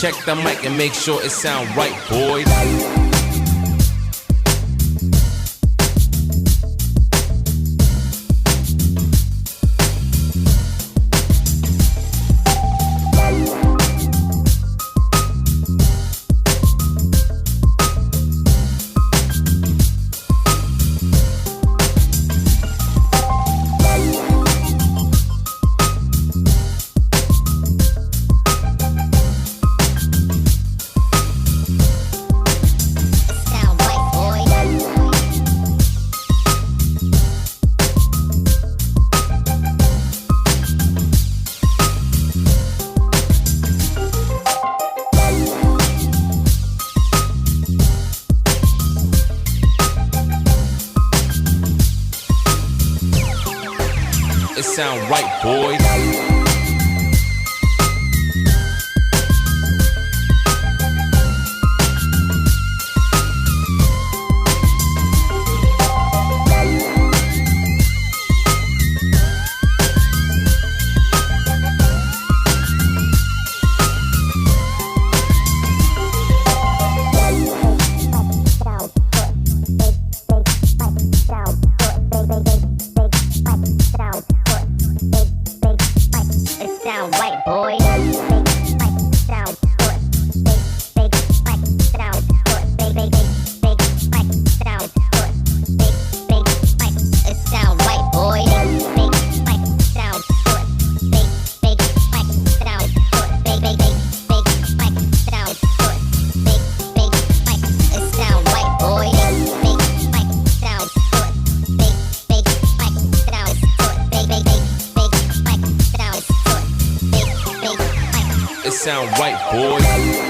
Check the mic and make sure it sound right, boys. It sound right, boys. Sound white, boy. Sound it sound white, boy. It sound white, boy. It sound right, boys.